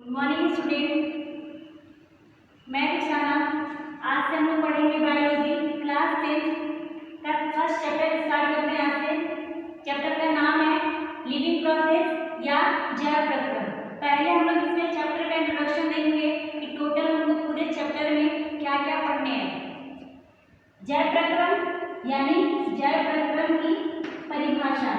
Good morning student, मैं रुखसाना। आज से हम लोग पढ़ेंगे बायोलॉजी क्लास 10 का फर्स्ट चैप्टर स्टार्ट करते हैं। आज से चैप्टर का नाम है लिविंग प्रोसेस या जैव प्रक्रम। पहले हम लोग इसमें चैप्टर का इंट्रोडक्शन देंगे कि टोटल हम लोग पूरे चैप्टर में क्या क्या पढ़ने हैं। जैव प्रक्रम यानी जैव प्रक्रम की परिभाषा।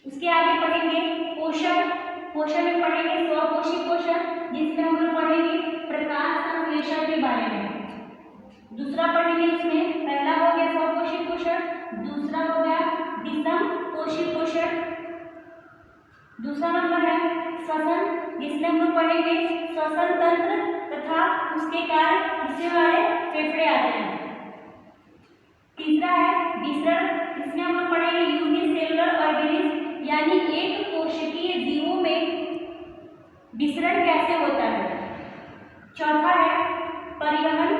उसके आगे पढ़ेंगे पोषण। पोषण में पढ़ेंगे स्वपोषी पोषण, जिसमें हम लोग पढ़ेंगे प्रकाश संश्लेषण के बारे में। दूसरा पढ़ेंगे, इसमें पहला हो गया स्वपोषी पोषण, दूसरा हो गया विषम पोषी पोषण। दूसरा नंबर है श्वसन, जिसमें हम लोग पढ़ेंगे श्वसन तंत्र तथा उसके कार्य, जिससे हमारे फेफड़े आते हैं। तीसरा है विसरण, जिसमें हम लोग पढ़ेंगे यूनिसेलुलर ऑर्गेनिज्म यानी एक कोशिकीय जीवों में विसरण कैसे होता है। चौथा है परिवहन,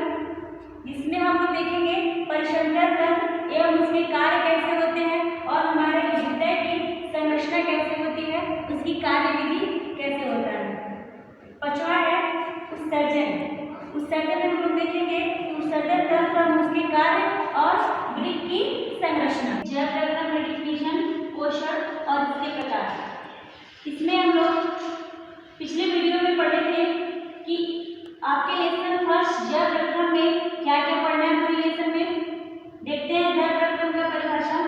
जिसमें हम लोग देखेंगे परिसंचरण तंत्र एवं उसके कार्य कैसे होते हैं और हमारे हृदय की संरचना कैसे होती है, उसकी कार्यविधि कैसे होता है। पांचवा है उत्सर्जन। उत्सर्जन में हम लोग देखेंगे उत्सर्जन तंत्र और उसके कार्य और वृक्क की संरचना। जैव प्रक्रम का डेफिनेशन, पोषण और इसके प्रकार। इसमें हम लोग पिछले वीडियो में पढ़े थे कि आपके लेसन फर्स्ट जैव प्रक्रम में क्या क्या पढ़ना है। पूरे लेसन में देखते हैं जैव प्रक्रम का परिभाषा।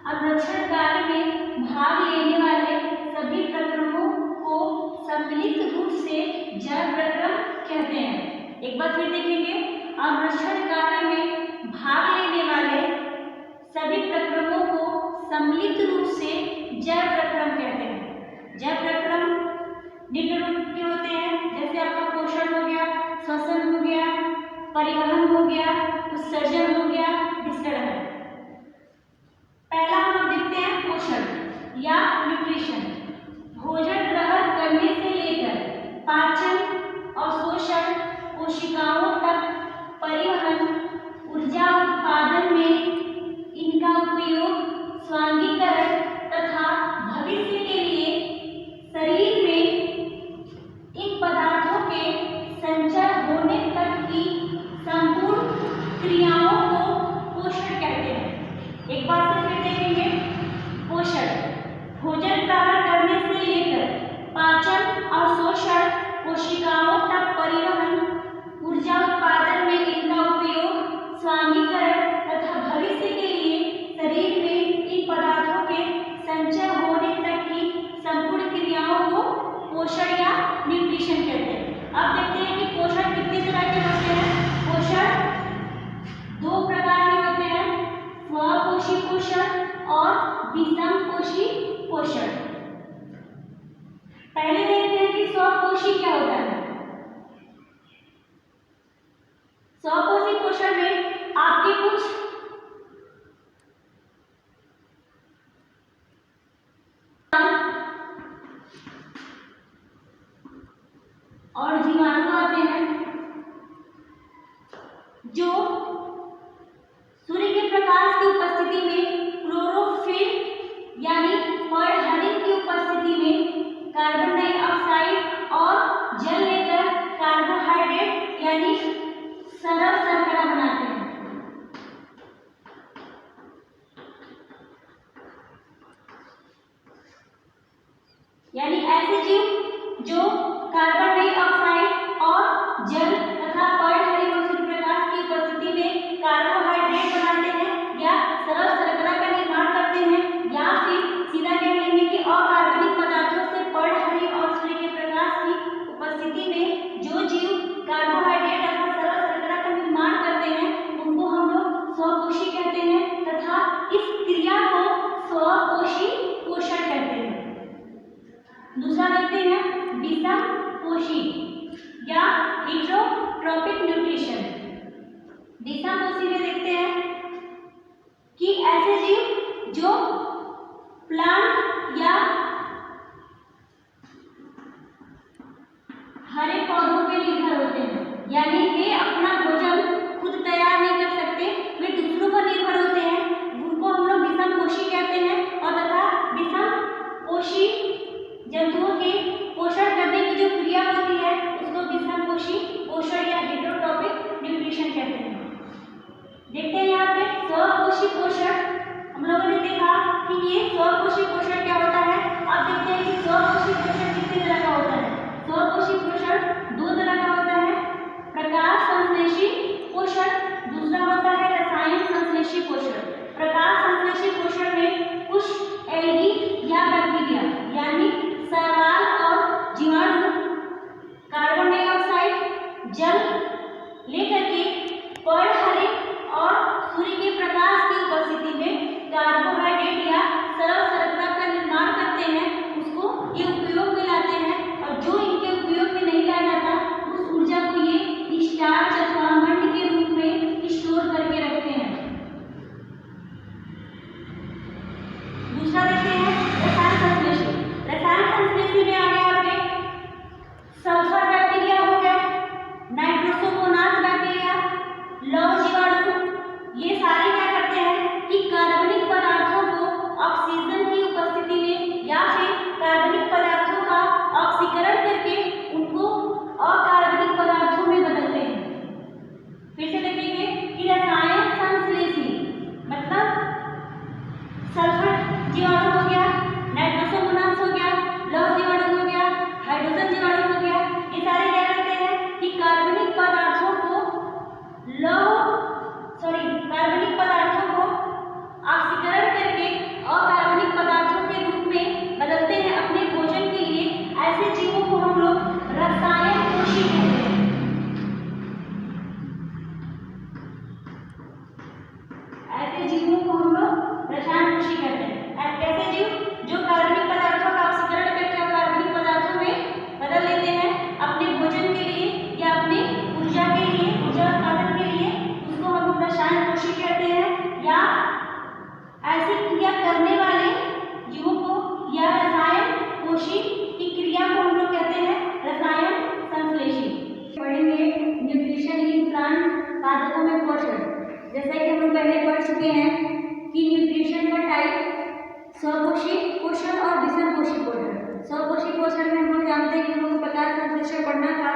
अनुरक्षण कार्य में भाग लेने वाले सभी प्रक्रमों को सम्मिलित रूप से जैव प्रक्रम कहते हैं। एक बार फिर देखेंगे, अनुरक्षण कार्य में भाग लेने वाले सभी प्रक्रमों को सम्मिलित रूप से जैव प्रक्रम कहते हैं। जैव प्रक्रम निम्न रूप के होते हैं, जैसे आपका पोषण हो गया, श्वसन हो गया, परिवहन हो गया, उत्सर्जन हो गया, विसरण है। पहला हम लोग देखते हैं पोषण या न्यूट्रिशन। भोजन ग्रहण करने से लेकर पाचन और शोषण, कोशिकाओं तक परिवहन, ऊर्जा उत्पादन में इनका उपयोग, स्वांगीकरण तथा भविष्य के लिए शरीर में इन पदार्थों के संचय होने तक की संपूर्ण क्रियाओं को पोषण कहते हैं। एक बार फिर देखेंगे, पोषण भोजन ग्रहण करने से लेकर पाचन और शोषण, कोशिकाओं तक परिवहन, ऊर्जा उत्पादन में इनका उपयोग, स्वांगीकरण तथा भविष्य के लिए शरीर में इन पदार्थों के संचय होने तक की संपूर्ण क्रियाओं को पोषण या न्यूट्रिशन कहते हैं। अब देखते हैं कि पोषण कितने तरह के होते हैं। पोषण दो प्रकार के होते हैं, स्वपोषी पोषण और विषम पोषी पोषण। पहले देखते हैं कि स्वपोषी क्या होता है। स्वपोषी पोषण में आपके कुछ और जीवाणु आते हैं जो सूर्य के प्रकाश की उपस्थिति में क्लोरोफिल यानी पर्णहरित की उपस्थिति में कार्बन डाइऑक्साइड और जल लेकर कार्बोहाइड्रेट यानी सरल शर्करा बनाते हैं। यानी ऐसे जीव जो कार्बन डाइऑक्साइड और जल तथा पर्णहरित और सूर्य प्रकाश की उपस्थिति में कार्बोहाइड्रेट बनाते हैं या सरल शर्करा का निर्माण करते हैं, या फिर सीधा कह लेंगे कि अकार्बनिक पदार्थों से पर्णहरित और सूर्य के प्रकाश की उपस्थिति में जो जीव कार्बोहाइड्रेट अथवा सरल शर्करा का निर्माण करते हैं उनको हम लोग स्वपोषी कहते हैं तथा इस क्रिया को स्वपोषी पोषण कहते हैं। दूसरा देखते हैं विषम पोषी या हेटेरोट्रॉपिक न्यूट्रिशन। विषम पोषी में देखते हैं कि ऐसे जीव जो प्लांट या हरे पौधों पे निर्भर होते हैं, यानी वे अपना भोजन खुद तैयार नहीं कर सकते, वे दूसरों पर निर्भर होते हैं, उनको हम लोग विषम पोषी कहते हैं। और तथा विषम स्वकोशी पोषण क्या होता है? अब देखते हैं कि स्वकोशी पोषण कितने तरह का होता है। स्वकोशी पोषण 2 तरह का होता है, प्रकाश संश्लेषी पोषण, दूसरा होता है रसायन संश्लेषी पोषण। प्रकाश संश्लेषी पोषण में कुछ एल्गी या बैक्टीरिया यानी शैवाल और जीवाणु कार्बन डाइऑक्साइड जल लेकर के पर्णहरित और सूर्य के प्रकाश की उपस्थिति में कार्बोहाइड्रेट या सरल शर्करा का निर्माण करते हैं, उसको ये उपयोग में लाते हैं। और जो इनके उपयोग में नहीं लाया जाता उस ऊर्जा को ये स्टार्च अथवा मंड के रूप में स्टोर करके रखते हैं। दूसरा देखते हैं रसायन संश्लेषी। रसायन संश्लेषी में आ गया आपके सल्फर बैक्टीरिया हो गया, नाइट्रोसोमोनास बैक्टीरिया, लौह जीवाणु, ये सारे क्या करते हैं कि कार्बनिक पदार्थों को ऑक्सीजन की उपस्थिति में या फिर कार्बनिक पदार्थों का ऑक्सीकरण करके उनको अकार्बनिक पदार्थों में बदलते हैं। फिर से देखेंगे कि रसायन संश्लेषी मतलब सल्फर जीवाणु हो गया, नाइट्रोसोमोनास हो गया, लौह जीवाणु हो गया, हाइड्रोजन जीवाणु हो गया, ये सारे क्या करते हैं कि कार्बनिक पदार्थों को कार्बनिक पदार्थों को ऑक्सीकरण करके अकार्बनिक पदार्थों के रूप में बदलते हैं अपने भोजन के लिए। ऐसे जीवों को हम लोग रसायन कोशी कहते हैं। ऐसे जीवों को हम लोग रसायन कोशी कहते हैं। ऐसे जीव जो कार्बनिक पदार्थों का ऑक्सीकरण करके अकार्बनिक पदार्थों में बदल लेते हैं अपने भोजन के लिए या अपनी ऊर्जा के लिए, ऊर्जा उत्पादन के लिए, उसको हम लोग रसायन कोशी कहते हैं। या ऐसी क्रिया करने वाले जीवों को या रसायन कोशी की क्रिया को हम लोग कहते हैं रसायन संश्लेषी। पढ़ेंगे न्यूट्रिशन इन प्लांट, पादपों में पोषण। जैसा कि हम लोग पहले पढ़ चुके हैं कि न्यूट्रिशन का टाइप स्वकोशी पोषण और विषमकोशी पोषण। स्वकोशी पोषण में हम लोग जानते हैं कि हम लोग प्रकाश संश्लेषण पढ़ना था,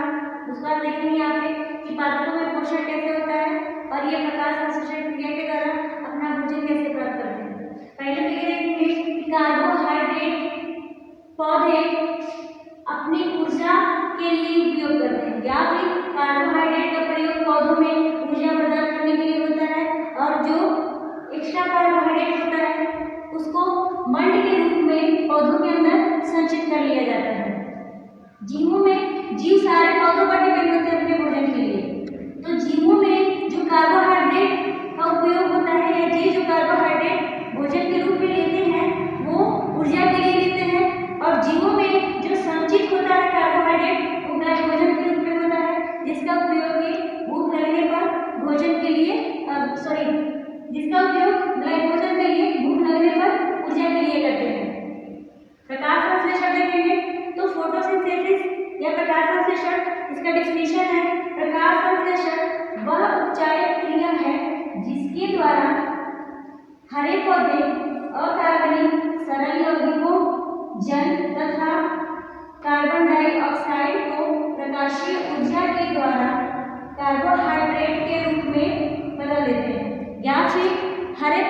उसका देखेंगे आगे कि पादपों में पोषण कैसे होता है और ये प्रकाश संश्लेषण क्रिया के द्वारा अपना भोजन कैसे प्राप्त करते हैं। पहले तो ये देखेंगे कि कार्बोहाइड्रेट पौधे अपनी ऊर्जा के लिए उपयोग करते हैं या फिर कार्बोहाइड्रेट का प्रयोग पौधों में ऊर्जा प्रदान करने के लिए होता है, और जो एक्स्ट्रा कार्बोहाइड्रेट होता है उसको मंड के रूप में पौधों के अंदर संचित कर लिया जाता है। जीव सारे पौधों पर डिपेंड होते हैं अपने भोजन के लिए। तो जीवों में जो कार्बोहाइड्रेट का उपयोग होता है या जीव जो कार्बोहाइड्रेट भोजन के रूप में लेते हैं वो ऊर्जा के लिए लेते हैं, और जीवों में जो संचित होता है कार्बोहाइड्रेट वो ग्लाइकोजन के रूप में होता है, जिसका उपयोग भूख लगने पर भोजन के लिए जिसका उपयोग ग्लाइकोजन के लिए भूख लगने पर ऊर्जा के लिए करते हैं। प्रकाश संश्लेषण देखेंगे तो फोटोसिंथेसिस या प्रकाश संश्लेषण, इसका डेफिनेशन है प्रकाश संश्लेषण वह उपचारित क्रिया है जिसके द्वारा हरे पौधे अकार्बनिक सरल यौगिकों जल तथा कार्बन डाइऑक्साइड को प्रकाशीय ऊर्जा के द्वारा कार्बोहाइड्रेट के रूप में बदल देते हैं, या फिर हरे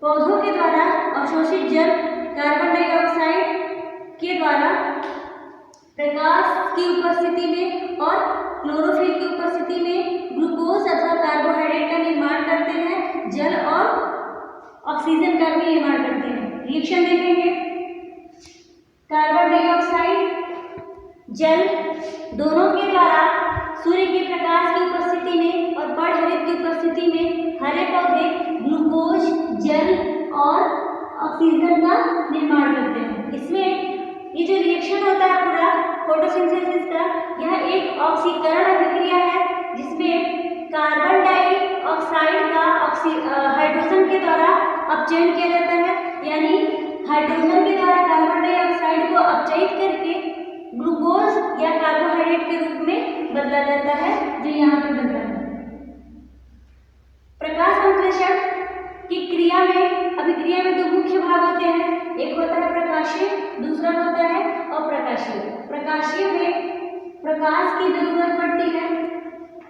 पौधों के द्वारा अवशोषित जल कार्बन डाइऑक्साइड के द्वारा प्रकाश की उपस्थिति में और क्लोरोफिल की उपस्थिति में ग्लूकोज अथवा कार्बोहाइड्रेट का निर्माण करते हैं, जल और ऑक्सीजन का भी निर्माण करते हैं। रिएक्शन देखेंगे, कार्बन डाइऑक्साइड जल दोनों के द्वारा सूर्य के प्रकाश की उपस्थिति में और पर्णहरित की उपस्थिति में हरे पौधे ग्लूकोज जल और ऑक्सीजन का निर्माण करते हैं। इसमें ये जो रिएक्शन होता है पूरा फोटोसिंथेसिस का, यह एक ऑक्सीकरण अभिक्रिया है जिसमें कार्बन डाइऑक्साइड का हाइड्रोजन के द्वारा अपचयन किया जाता है, यानी हाइड्रोजन के द्वारा कार्बन डाइऑक्साइड को अपचयित करके ग्लूकोज या कार्बोहाइड्रेट के रूप में बदला जाता है, जो यहाँ पे बन रहा है। प्रकाश संश्लेषण की क्रिया में अभिक्रिया में दो मुख्य भाग होते हैं, एक होता है प्रकाशीय, दूसरा होता है अप्रकाशीय। प्रकाशीय में प्रकाश की जरूरत पड़ती है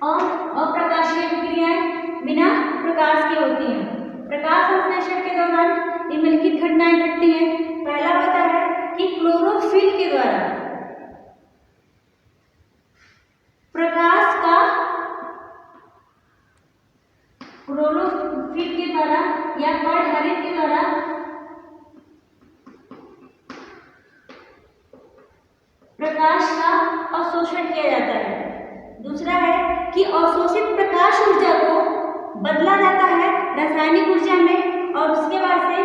और अप्रकाशीय क्रियाएं बिना प्रकाश की होती हैं। प्रकाश संश्लेषण के दौरान वर्ड हरित के द्वारा प्रकाश का अवशोषण किया जाता है। दूसरा है कि अवशोषित प्रकाश ऊर्जा को बदला जाता है रासायनिक ऊर्जा में, और उसके बाद से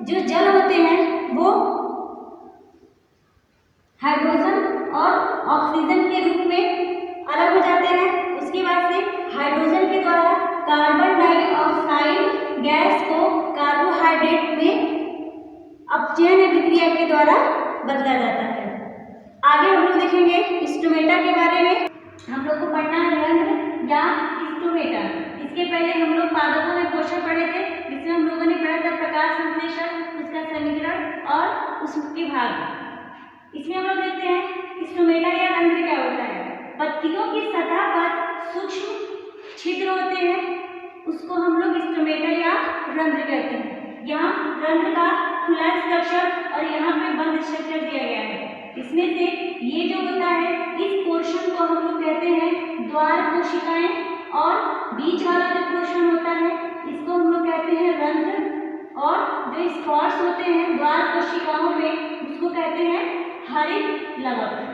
जो जल होते हैं वो हाइड्रोजन और ऑक्सीजन के रूप में अलग हो जाते हैं। उसके बाद से हाइड्रोजन के द्वारा कार्बन डाइऑक्साइड गैस को कार्बोहाइड्रेट में अपचयन अभिक्रिया के द्वारा बदला जाता है। आगे हम लोग देखेंगे स्टोमेटा के बारे में। हम लोग को पढ़ना है रंध्र या स्टोमेटा। इसके पहले हम लोग पादपों में पोषण पढ़े थे, जिसमें हम लोगों ने पढ़ा था प्रकाश संश्लेषण, उसका समीकरण और उसके भाग। इसमें हम लोग देखते हैं स्टोमेटा या रंध्र क्या होता है। पत्तियों की सतह पर सूक्ष्म छिद्र होते हैं, उसको हम लोग स्टोमेटा या रंध्र कहते हैं। यहाँ रंध्र का खुला स्ट्रक्चर और यहाँ पे बंद स्ट्रक्चर दिया गया है। इसमें से ये जो होता है इस पोर्शन को हम लोग कहते हैं द्वार कोशिकाएं, और बीच वाला जो पोर्शन होता है इसको हम लोग कहते हैं रंध्र, और जो स्पॉट्स होते हैं द्वार कोशिकाओं में उसको कहते हैं हरित लवक।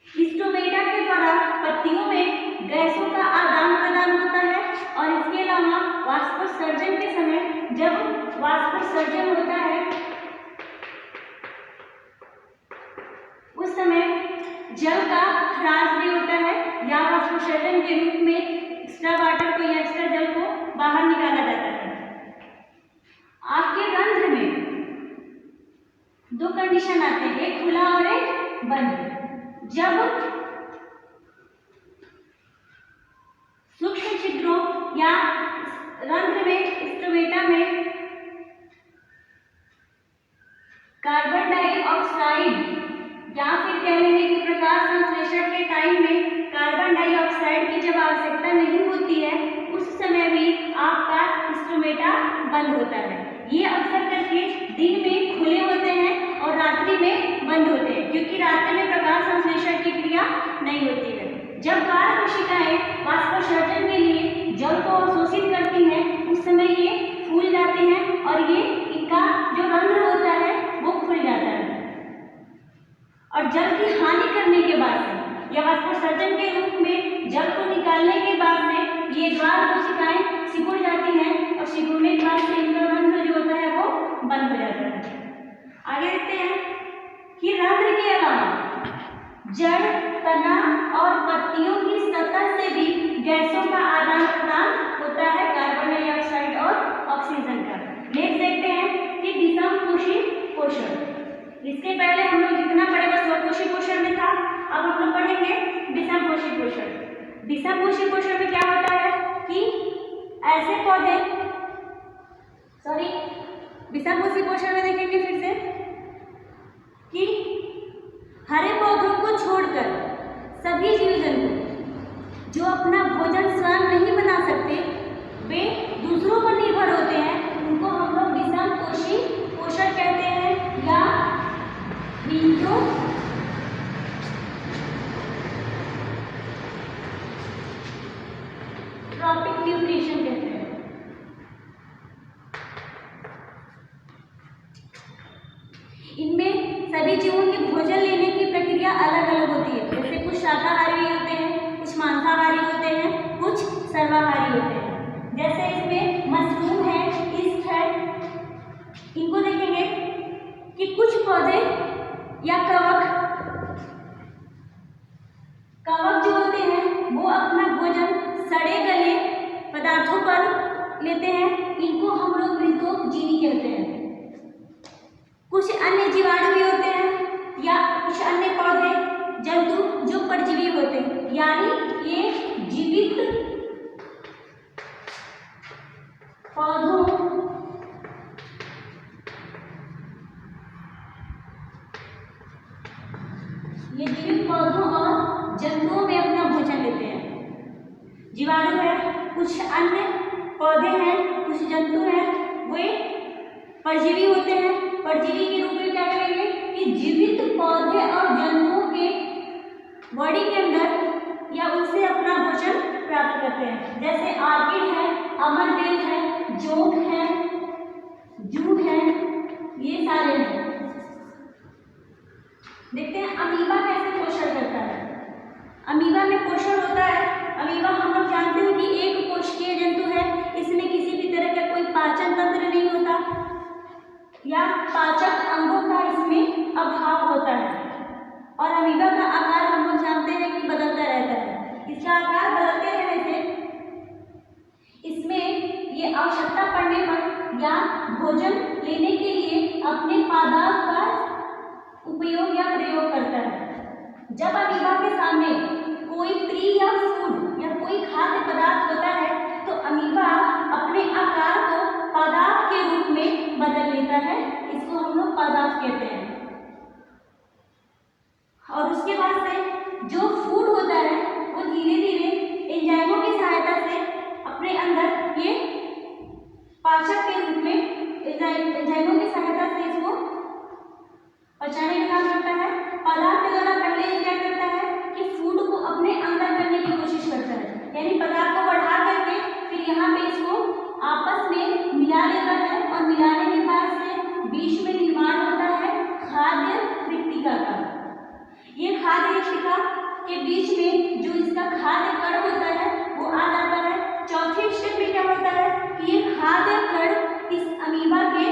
स्टोमेटा के द्वारा पत्तियों में गैसों का आदान प्रदान होता है, और इसके अलावा वाष्पोत्सर्जन के समय जब वाष्पोत्सर्जन होता है उस समय जल का ह्रास भी होता है, या वाष्पोत्सर्जन के रूप में एक्स्ट्रा वाटर को या एक्स्ट्रा जल को बाहर निकाला जाता है। आपके रंध्र में दो कंडीशन आते हैं, एक खुला और एक बंद। जब सूक्ष्म छिद्रों या रंध्र में स्टोमेटा में कार्बन डाइऑक्साइड या फिर कह लेंगे कि प्रकाश संश्लेषण के टाइम में कार्बन डाइऑक्साइड की जब आवश्यकता नहीं होती है उस समय भी आपका स्टोमेटा बंद होता है। ये अक्सर करके दिन में खुले होते हैं और रात्रि में बंद होते हैं, क्योंकि रात्रि में प्रकाश संश्लेषण की क्रिया नहीं होती है। जब बाह्य कोशिकाएं वाष्पोत्सर्जन के लिए जल को अवशोषित करती हैं उस समय ये फूल जाते हैं और ये इनका जो रंध्र होता है वो खुल जाता है, और जल की हानि करने के बाद से या वाष्पोत्सर्जन के रूप में जल को निकालने के बाद में ये द्वार कोशिकाएं सिकुड़ जाती हैं, और सिकुड़ने के बाद से इनका रंध्र जो होता है वो बंद हो जाता है। आगे देखते हैं कि रंध्र के अलावा जड़, तना और पत्तियों की सतह से भी गैसों का आदान प्रदान होता है, कार्बन डाइऑक्साइड और ऑक्सीजन का। नेक्स्ट देखते हैं कि विषमपोषी पोषण। इसके पहले हम लोग जितना पढ़े बस स्वपोषी पोषण में था, अब हम लोग पढ़ेंगे विषमपोषी पोषण। विषमपोषी पोषण में क्या होता है कि ऐसे पौधे विषमपोषी पोषण में देखेंगे फिर से कि हरे पौधों को छोड़कर सभी जीव जंतु जो अपना भोजन स्वयं नहीं बना सकते वे दूसरों पर निर्भर होते हैं, उनको हम लोग विषमपोषी पोषण कहते हैं या ट्रॉपिक न्यूट्रिशन कहते हैं। इनमें सभी जीवों के भोजन लेने की प्रक्रिया अलग अलग होती है, जैसे कुछ शाकाहारी होते हैं, कुछ मांसाहारी होते हैं, कुछ सर्वाहारी होते हैं। जैसे इसमें मशरूम है, ईस्ट है, इनको देखेंगे कि कुछ पौधे या कवक जो होते हैं वो अपना भोजन सड़े गले पदार्थों पर लेते हैं, इनको हम लोग मृतोपजीवी कहते हैं। कुछ अन्य जीवाणु भी होते हैं या कुछ अन्य पौधे जंतु जो परजीवी होते हैं, यानी ये जीवित पौधों और जंतुओं में अपना भोजन लेते हैं। जीवाणु है, कुछ अन्य पौधे हैं, कुछ जंतु हैं, वे परजीवी होते हैं। परजीवी के रूप में क्या करेंगे कि जीवित पौधे और जंतुओं के बॉडी के अंदर या उनसे अपना भोजन प्राप्त करते हैं। जैसे आर्किड है, अमरबेल है, जोंक है, जू है, ये सारे हैं। देखते हैं अमीबा कैसे पोषण करता है। अमीबा में पोषण होता है। अमीबा हम लोग जानते हैं कि एक कोशिकीय जंतु है। इसमें किसी भी तरह का कोई पाचन तंत्र नहीं होता या पाचक अंगों का इसमें अभाव होता है। और अमीबा का आकार हम लोग जानते हैं कि बदलता रहता है। इसका आकार बदलते रहने से इसमें ये आवश्यकता पड़ने पर या भोजन लेने के लिए अपने पादाप का उपयोग या प्रयोग करता है। जब अमीबा के सामने कोई प्री या फूड या कोई खाद्य पदार्थ होता है तो अमीबा अपने आकार को पादाप के रूप में बदल लेता है। इसको हम लोग पादाप कहते हैं। और उसके बाद से जो फूड होता है वो धीरे धीरे एंजाइमों की सहायता से अपने अंदर ये पाचक के रूप में एंजाइमों की सहायता से इसको पचाने का काम करता है। पदार्थ के द्वारा पहले ये क्या करता है कि फूड को अपने अंदर करने की कोशिश करता है, यानी पदार्थ को बढ़ा करके फिर यहाँ पे इसको आपस में मिला लेता है। और मिलाने के बाद से बीच में निर्माण होता है खाद्य रिक्तिका का। ये खाद्य रिक्तिका के बीच में जो इसका खाद्य कण होता है वो आ जाता है। चौथे स्टेप में क्या होता है कि ये खाद्य कण इस अमीबा के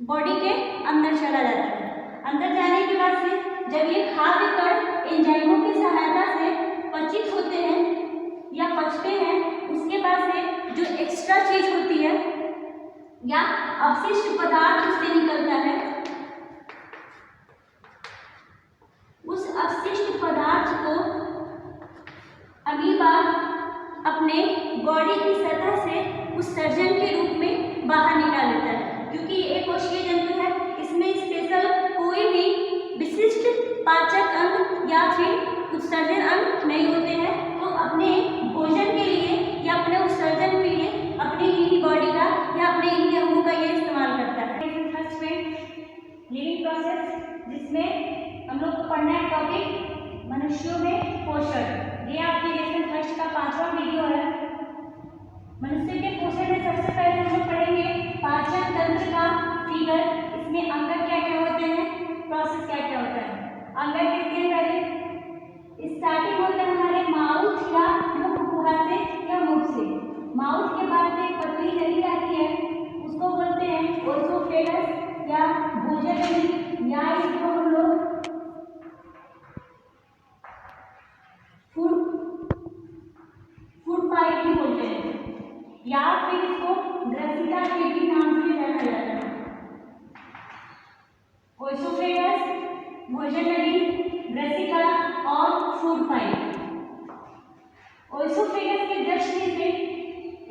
बॉडी के अंदर चला जाता है। अंदर जाने के बाद से जब ये खाद्य कण एंजाइमों की सहायता से पचित होते हैं या पचते हैं, उसके बाद से जो एक्स्ट्रा चीज होती है या अवशिष्ट पदार्थ उससे निकलता है, उस अवशिष्ट पदार्थ को अमीबा अपने बॉडी की सतह से उत्सर्जन के रूप में बाहर निकाल लेता है। क्योंकि एक कोशिकीय जंतु है, इसमें स्पेशल कोई भी विशिष्ट पाचक अंग या फिर उत्सर्जन अंग नहीं होते हैं, तो अपने भोजन के लिए या अपने उत्सर्जन के लिए अपने इन्हीं बॉडी का या अपने इन्हीं अंगों का ये इस्तेमाल करता है। फर्स्ट में लिविंग प्रोसेस, जिसमें हम लोग को पढ़ना है टॉपिक मनुष्यों में पोषण। ये आपके लेसन फर्स्ट का 5वां वीडियो है। मनुष्य के पोषण में सबसे पहले हम लोग पढ़ेंगे पाचन तंत्र का फिगर। इसमें अंग क्या क्या होते हैं, प्रोसेस क्या क्या होता है। अंग देखते हैं पहले। स्टार्टिंग होता है हमारे माउथ या मुख गुहा से या मुख से। माउथ के बाद एक पतली नली आती है, उसको बोलते हैं ओसोफेगस या भोजन नली, या इसको हम लोग फूड पाइप भी बोलते हैं, या फिर इसको ग्रसिका के भी नाम से जाना जाता है। ओसोफेगस, भोजन नली, ग्रसिका और फूड पाइप। ओसोफेगस के जस्ट नीचे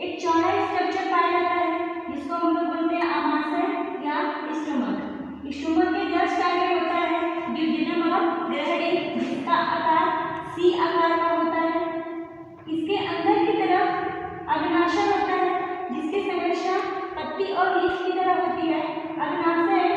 एक चौड़ा स्ट्रक्चर पाया जाता है जिसको हम लोग बोलते हैं आमाशय या स्टोमक। स्टोमक के जस्ट आगे होता है ड्यूडेनम और ग्रहणी, जिसका आकार सी आकार का होता है। इसके अंदर की तरफ अग्नाशय होता है, जिसकी संरचना पत्ती और लीफ की तरह होती है। अग्नाशय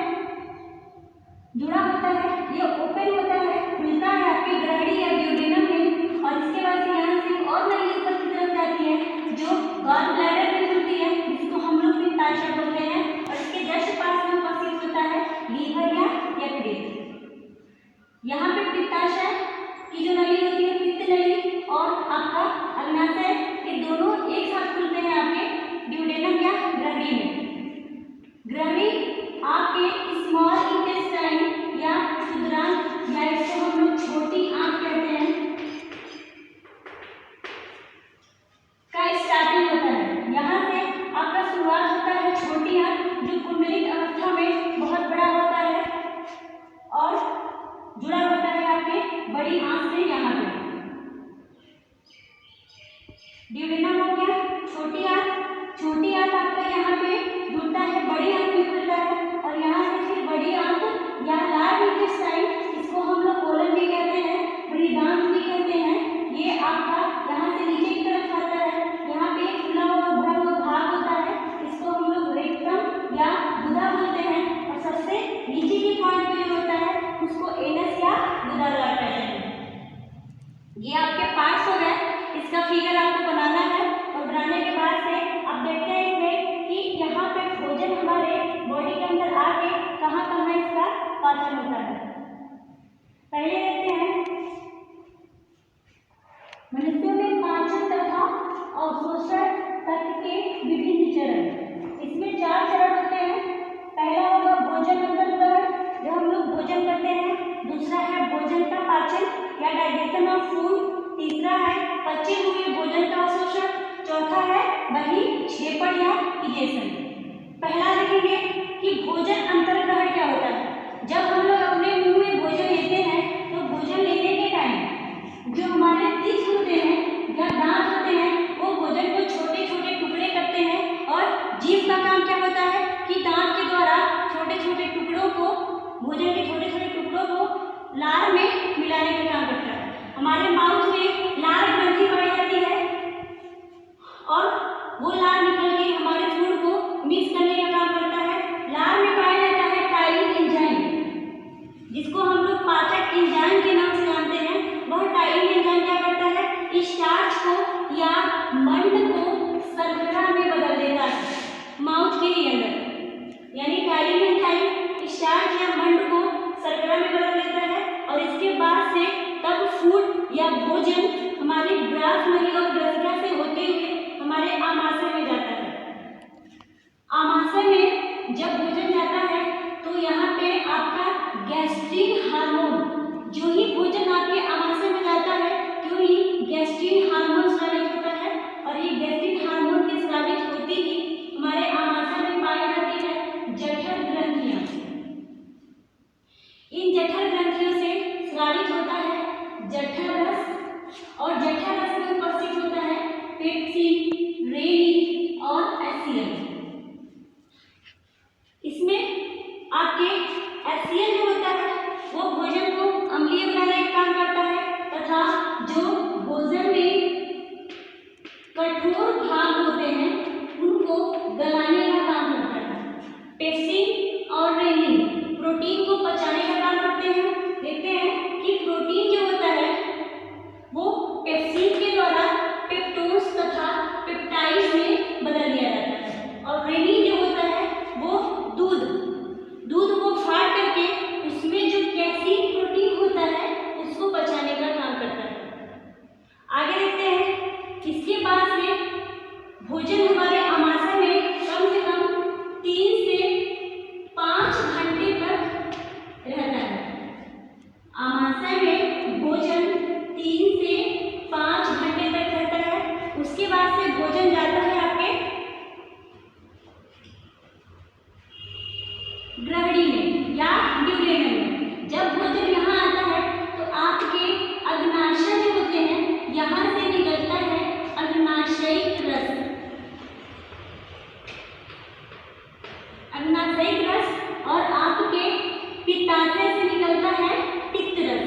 जुड़ा होता है, ये ओपन होता है, खुलता है आपकी ग्रहणी या ड्यूडेनम में। और इसके बाद से यहाँ से और नली ऊपर की तरफ जाती है जो गॉल ब्लैडर में जुड़ती है, जिसको हम लोग पित्ताशय बोलते हैं। और इसके जस्ट पास में उपस्थित होता है लीवर या यकृत। यहाँ पे पित्ताशय की जो नली होती है, पित्त नली पाचन होता है। पहले देखते हैं मनुष्यों में पाचन तथा अवशोषण तंत्र के विभिन्न चरण। इसमें 4 चरण होते हैं। पहला होगा भोजन अंतर्ग्रहण, जो हम लोग भोजन करते हैं। दूसरा है भोजन का पाचन या डाइजेशन ऑफ फूड। तीसरा है पचे हुए भोजन का अवशोषण। चौथा है बहिक्षेपण या इजेशन। पहला देखेंगे कि भोजन अंतर्ग्रहण क्या होता है। जब हम लोग अपने मुंह में भोजन लेते हैं तो भोजन लेने के टाइम जो हमारे टीथ होते हैं या दांत होते हैं वो भोजन को छोटे छोटे टुकड़े करते हैं और जीभ का काम क्या होता है कि दांत के द्वारा छोटे छोटे टुकड़ों को, भोजन के छोटे छोटे टुकड़ों को लार में मिलाने का काम करता है। हमारे माउथ में लार ग्रंथि पाई जाती है और वो लार निकल के हमारे फूड को मिक्स करने का काम करता है। लार में पाया जाता है टाइलिन एंजाइम, जिसको हम लोग पाचक एंजाइम के नाम से जानते हैं। वह टाइलिन एंजाइम क्या करता है, स्टार्च को या मंड को शर्करा में बदल देता है माउथ के अंदर। यानी टाइलिन एंजाइम स्टार्च या मंड को शर्करा में बदल देता है और इसके बाद से तब फूड या भोजन हमारी ब्रास नली और ग्रसिका से होते हुए हमारे आमाशय में जाता है। आमाशय में जब भोजन जाता है तो यहाँ पे आपका गैस्ट्रिन हार्मोन, जो ही भोजन आपके आमाशय में जाता है क्यों ही गैस्ट्रिन हार्मोन स्रावित होता है और ये गैस्ट्रिन हार्मोन के स्रावित होते ही हमारे आमाशय में पाई जाती है जठर ग्रंथियां। इन जठर ग्रंथियों से स्रावित होता है जठर रस और जठर रस में उपस्थित होता है पेप्सिन, रेनिन और एसियल। इसमें आपके एसियल जो होता है वो भोजन को अम्लीय बनाने का काम करता है तथा जो भोजन में कठोर भाग होते हैं उनको गलाने का काम करता है। पेप्सिन और रेनिन प्रोटीन को पचाने का काम करते हैं। देखते हैं कि प्रोटीन जो होता है वो पेप्सिन के द्वारा पेप्टोन्स तथा पेप्टाइड्स में बदल दिया जाता है और रेनिन जो होता है वो दूध को फाड़ करके उसमें जो कैसीन प्रोटीन होता है उसको पचाने का काम करता है। आगे देखते हैं, इसके बाद से भोजन हमारे आमाशय में कम से कम 3 से 5 घंटे तक रहता है। आमाशय में भोजन 3 से 5 घंटे तक रहता है। उसके बाद से भोजन जाता है आपके ग्रहणी में या ड्यूडेनम में। जब भोजन यहाँ आता है तो आपके अग्नाशय जो होते हैं यहाँ से निकलता है अग्नाशयिक रस। अग्नाशयिक रस और आपके पित्ताशय से निकलता है पित्त रस।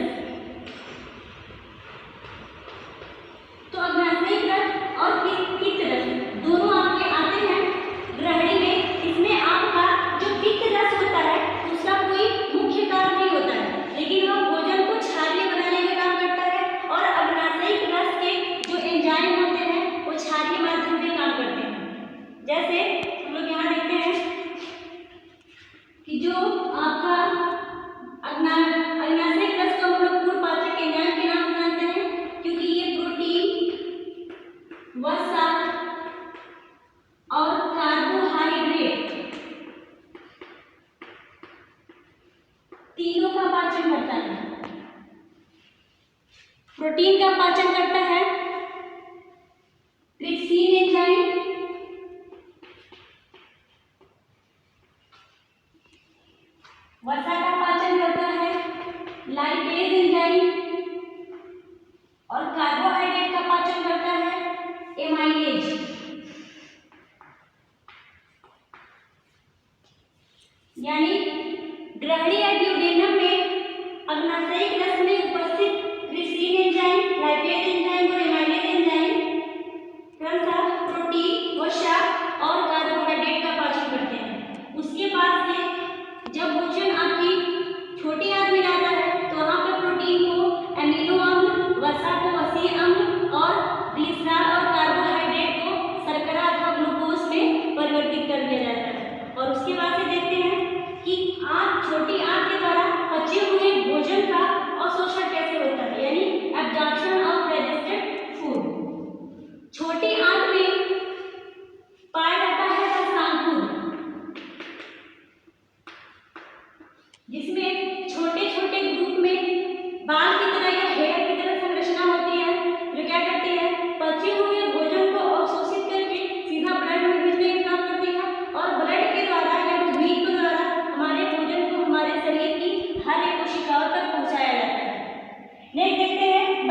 तो अग्नाशयिक रस और पित्त रस दोनों आपके आते हैं ग्रहणी में। इसमें आपका जो पित्त रस होता है उसका कोई मुख्य काम नहीं होता है, लेकिन वह भोजन को क्षारीय बनाने का काम करता है और अग्नाशयिक रस के जो एंजाइम होते हैं वो क्षारीय माध्यम से काम करते हैं। जैसे हम लोग यहाँ देखते हैं कि जो आपका अग्नाशयिक रस को हम लोग पूर्ण पाचक एंजाइम के नाम से जानते हैं क्योंकि ये प्रोटीन, वसा और कार्बोहाइड्रेट तीनों का पाचन करता है। प्रोटीन का पाचन करता है ट्रिप्सिन एंजाइम, वसा का पाचन करता है लाइपेज एंजाइम और कार्बोहाइड्रेट का पाचन करता है एमाइलेज। यानी ग्रहणी या ड्यूडेनम में अग्नाशयिक रस में उपस्थित ट्रिप्सिन एंजाइम, लाइपेज एंजाइम और एमाइलेज एंजाइम क्रमशः प्रोटीन, वसा और कार्बोहाइड्रेट का पाचन करते हैं। उसके बाद से जब भोजन आपकी छोटी आंत में जाता है तो वहाँ पर प्रोटीन को एमिनो अम्ल, वसा को वसीय अम्ल और ग्लिसरॉल और कार्बोहाइड्रेट को शर्करा अथवा ग्लूकोज में परिवर्तित कर दिया जाता है। और उसके बाद से देखते हैं कि छोटी आंत के द्वारा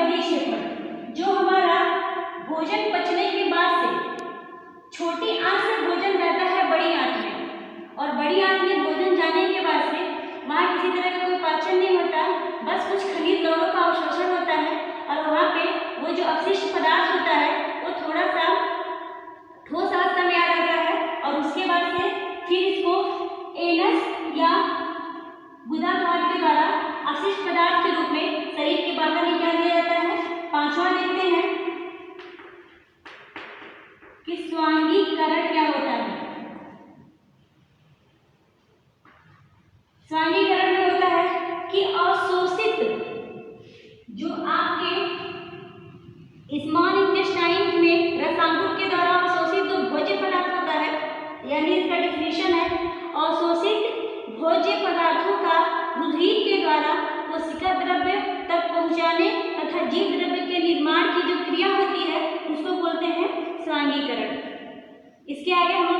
बहिक्षेपण, जो हमारा भोजन पचने के बाद से छोटी आंत से भोजन जाता है बड़ी आंत में, और बड़ी आंत में भोजन जाने के बाद से वहाँ किसी तरह का कोई पाचन नहीं होता, बस कुछ खनिज लवणों का अवशोषण होता है, और वहाँ पे वो जो अपशिष्ट पदार्थ होता है वो थोड़ा सा ठोस अवस्था में आ जाता है, और उसके बाद से फिर इसको एनस या गुदा द्वार के द्वारा अपशिष्ट पदार्थ के रूप में शरीर के बाहर निकाल दिया जाता है। पांचवा देखते हैं कि स्वांगीकरण क्या होता है। स्वांगीकरण में होता है कि अवशोषित जो आपके स्मॉल इंटेस्टाइन में रसांकुर के द्वारा अवशोषित जो भोज्य पदार्थ होता है, यानी इसका डेफिनेशन है अवशोषित भोज्य पदार्थों का रुधिर के द्वारा कोशिका द्रव्य तक पहुंचाने तथा जीव द्रव्य के निर्माण की जो क्रिया होती है उसको बोलते हैं स्वांगीकरण। इसके आगे हम